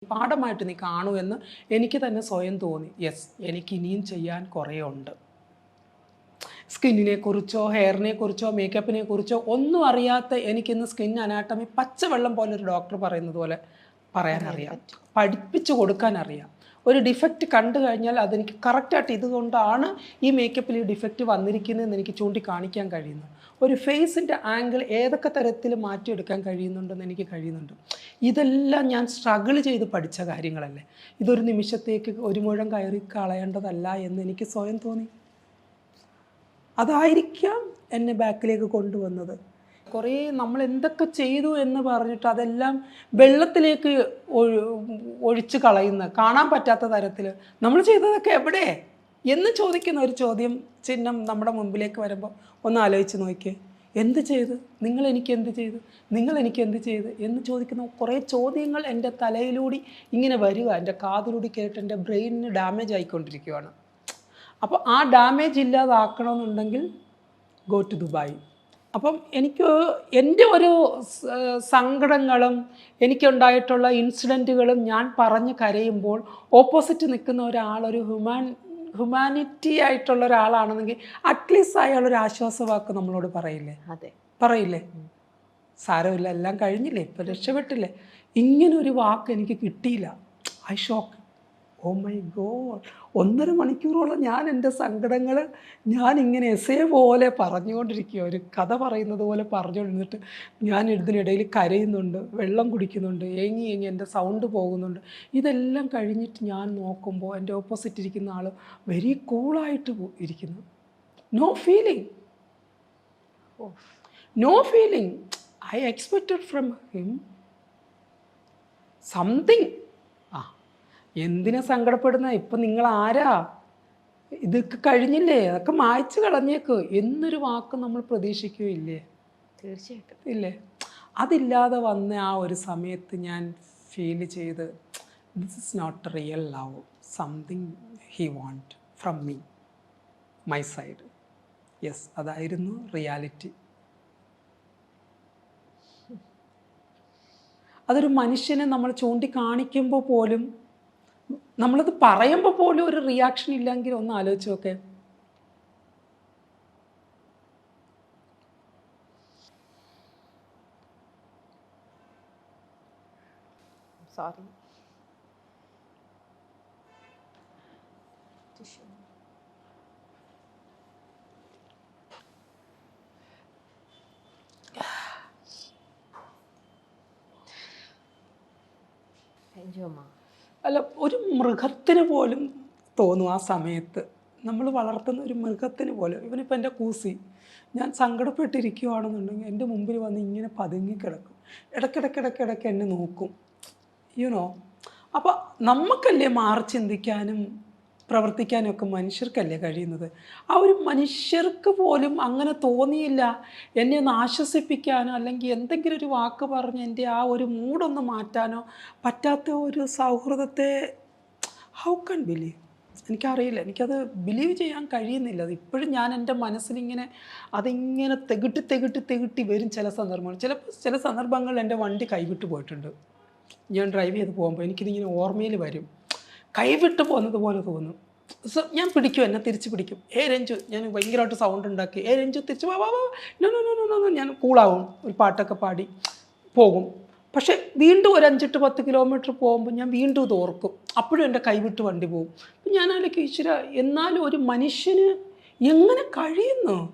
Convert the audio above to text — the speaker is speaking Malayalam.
പാഠമായിട്ട് നീ കാണൂ എന്ന് എനിക്ക് തന്നെ സ്വയം തോന്നി. യെസ്, എനിക്ക് ഇനിയും ചെയ്യാൻ കുറേ ഉണ്ട്. സ്കിന്നിനെ കുറിച്ചോ ഹെയറിനെ കുറിച്ചോ മേക്കപ്പിനെ കുറിച്ചോ ഒന്നും അറിയാത്ത എനിക്കിന്ന് സ്കിൻ അനാട്ടമി പച്ചവെള്ളം പോലെ ഒരു ഡോക്ടർ പറയുന്നത് പോലെ പറയാനറിയാം, പഠിപ്പിച്ചു കൊടുക്കാനറിയാം. ഒരു ഡിഫക്റ്റ് കണ്ടു കഴിഞ്ഞാൽ അതെനിക്ക് കറക്റ്റായിട്ട് ഇതുകൊണ്ടാണ് ഈ മേക്കപ്പിൽ ഈ ഡിഫക്റ്റ് വന്നിരിക്കുന്നതെന്ന് എനിക്ക് ചൂണ്ടിക്കാണിക്കാൻ കഴിയുന്നു. ഒരു ഫേസിൻ്റെ ആംഗിൾ ഏതൊക്കെ തരത്തിൽ മാറ്റിയെടുക്കാൻ കഴിയുന്നുണ്ടെന്ന് എനിക്ക് കഴിയുന്നുണ്ട്. ഇതെല്ലാം ഞാൻ സ്ട്രഗിൾ ചെയ്ത് പഠിച്ച കാര്യങ്ങളല്ലേ. ഇതൊരു നിമിഷത്തേക്ക് ഒരു മുഴം കയറി കളയേണ്ടതല്ല എന്ന് എനിക്ക് സ്വയം തോന്നി. അതായിരിക്കാം എന്നെ ബാക്കിലേക്ക് കൊണ്ടുവന്നത്. കുറേ നമ്മൾ എന്തൊക്കെ ചെയ്തു എന്ന് പറഞ്ഞിട്ട് അതെല്ലാം വെള്ളത്തിലേക്ക് ഒഴിച്ച് കളയുന്ന, കാണാൻ പറ്റാത്ത തരത്തിൽ നമ്മൾ ചെയ്തതൊക്കെ എവിടെ എന്ന് ചോദിക്കുന്ന ഒരു ചോദ്യം ചിഹ്നം നമ്മുടെ മുമ്പിലേക്ക് വരുമ്പോൾ ഒന്ന് ആലോചിച്ച് നോക്കിയേ. എന്ത് ചെയ്ത്? നിങ്ങൾ എനിക്ക് എന്ത് ചെയ്ത്? നിങ്ങൾ എനിക്ക് എന്ത് ചെയ്ത് എന്ന് ചോദിക്കുന്ന കുറേ ചോദ്യങ്ങൾ എൻ്റെ തലയിലൂടെ ഇങ്ങനെ വരിക, എൻ്റെ കാതിലൂടെ കേട്ട് എൻ്റെ ബ്രെയിനിന് ഡാമേജ് ആയിക്കൊണ്ടിരിക്കുകയാണ്. അപ്പോൾ ആ ഡാമേജ് ഇല്ലാതാക്കണമെന്നുണ്ടെങ്കിൽ ഗോ ടു ദുബായ്. അപ്പം എനിക്ക് എൻ്റെ ഒരു സങ്കടങ്ങളും എനിക്കുണ്ടായിട്ടുള്ള ഇൻസിഡൻറ്റുകളും ഞാൻ പറഞ്ഞ് കരയുമ്പോൾ ഓപ്പോസിറ്റ് നിൽക്കുന്ന ഒരാൾ ഒരു ഹ്യൂമാനിറ്റി ആയിട്ടുള്ള ഒരാളാണെന്നെങ്കിൽ അറ്റ്ലീസ്റ്റ് അയാളൊരു ആശ്വാസവാക്ക് നമ്മളോട് പറയില്ലേ? അതെ, പറയില്ലേ? സാരമില്ല, എല്ലാം കഴിഞ്ഞില്ലേ, ഇപ്പം രക്ഷപ്പെട്ടില്ലേ. ഇങ്ങനൊരു വാക്ക് എനിക്ക് കിട്ടിയില്ല. I shock. Oh my god, 1.5 മണിക്കൂറോളം ഞാൻ എൻ്റെ സങ്കടങ്ങൾ ഞാനിങ്ങനെ എസ്സേ പോലെ പറഞ്ഞുകൊണ്ടിരിക്കുക, ഒരു കഥ പറയുന്നത് പോലെ പറഞ്ഞുകൊണ്ടിരുന്നിട്ട് ഞാൻ ഇതിനിടയിൽ കരയുന്നുണ്ട്, വെള്ളം കുടിക്കുന്നുണ്ട്, ഏങ്ങി എൻ്റെ സൗണ്ട് പോകുന്നുണ്ട്. ഇതെല്ലാം കഴിഞ്ഞിട്ട് ഞാൻ നോക്കുമ്പോൾ എൻ്റെ ഓപ്പോസിറ്റ് ഇരിക്കുന്ന ആൾ വെരി കൂളായിട്ട് ഇരിക്കുന്നു. No feeling, no feeling. I expected from him something. എന്തിനാ സങ്കടപ്പെടുന്ന? ഇപ്പം നിങ്ങൾ ആരാ? ഇതൊക്കെ കഴിഞ്ഞില്ലേ, അതൊക്കെ മായ്ച്ചു കളഞ്ഞേക്ക് എന്നൊരു വാക്ക് നമ്മൾ പ്രതീക്ഷിക്കുകയില്ലേ? തീർച്ചയായിട്ടും ഇല്ലേ? അതില്ലാതെ വന്ന ആ ഒരു സമയത്ത് ഞാൻ ഫീൽ ചെയ്ത് this is not real love, something he want from me, my side. Yes, അതായിരുന്നു റിയാലിറ്റി. അതൊരു മനുഷ്യനെ നമ്മൾ ചൂണ്ടിക്കാണിക്കുമ്പോൾ പോലും, നമ്മളത് പറയുമ്പോൾ പോലും ഒരു റിയാക്ഷൻ ഇല്ലെങ്കിൽ ഒന്ന് ആലോചിച്ച് നോക്കെ. സോറി. അല്ല, ഒരു മൃഗത്തിന് പോലും തോന്നും ആ സമയത്ത്, നമ്മൾ വളർത്തുന്ന ഒരു മൃഗത്തിന് പോലും. ഇവനിപ്പോൾ എൻ്റെ കൂസി, ഞാൻ സങ്കടപ്പെട്ടിരിക്കുകയാണെന്നുണ്ടെങ്കിൽ എൻ്റെ മുമ്പിൽ വന്ന് ഇങ്ങനെ പതുങ്ങിക്കിടക്കും, ഇടയ്ക്കിടയ്ക്ക് എന്നെ നോക്കും, യുനോ. അപ്പോൾ നമുക്കല്ലേ മാറി ചിന്തിക്കാനും പ്രവർത്തിക്കാനും ഒക്കെ മനുഷ്യർക്കല്ലേ കഴിയുന്നത്. ആ ഒരു മനുഷ്യർക്ക് പോലും അങ്ങനെ തോന്നിയില്ല എന്നെ ഒന്ന് ആശ്വസിപ്പിക്കാനോ അല്ലെങ്കിൽ എന്തെങ്കിലും ഒരു വാക്ക് പറഞ്ഞ് എൻ്റെ ആ ഒരു മൂഡൊന്ന് മാറ്റാനോ പറ്റാത്ത ഒരു സൗഹൃദത്തെ ഹൗ കൺ ബിലീവ്? എനിക്കറിയില്ല, എനിക്കത് ബിലീവ് ചെയ്യാൻ കഴിയുന്നില്ല. അത് ഇപ്പോഴും ഞാൻ എൻ്റെ മനസ്സിലിങ്ങനെ അതിങ്ങനെ തെകിട്ടി വരും ചില സന്ദർഭങ്ങൾ. ചില സന്ദർഭങ്ങളിൽ എൻ്റെ വണ്ടി കൈവിട്ട് പോയിട്ടുണ്ട്. ഞാൻ ഡ്രൈവ് ചെയ്ത് പോകുമ്പോൾ എനിക്കിതിങ്ങനെ ഓർമ്മയിൽ വരും, കൈവിട്ട് പോകുന്നത് പോലെ തോന്നും. ഞാൻ പിടിക്കും, എന്നെ തിരിച്ച് പിടിക്കും. രഞ്ജു, ഞാൻ ഭയങ്കരമായിട്ട് സൗണ്ട് ഉണ്ടാക്കി, രഞ്ജു തിരിച്ച് വാ വാ വാ, no no no no no, ഞാൻ കൂളാവും, ഒരു പാട്ടൊക്കെ പാടി പോകും. പക്ഷേ വീണ്ടും ഒരു 5-10 കിലോമീറ്റർ പോകുമ്പോൾ ഞാൻ വീണ്ടും ഇത് ഓർക്കും. അപ്പോഴും എൻ്റെ കൈവിട്ട് വണ്ടി പോകും. അപ്പം ഞാൻ ആലോചിക്കും, ഈശ്വര, എന്നാലും ഒരു മനുഷ്യന് എങ്ങനെ കഴിയുന്നു?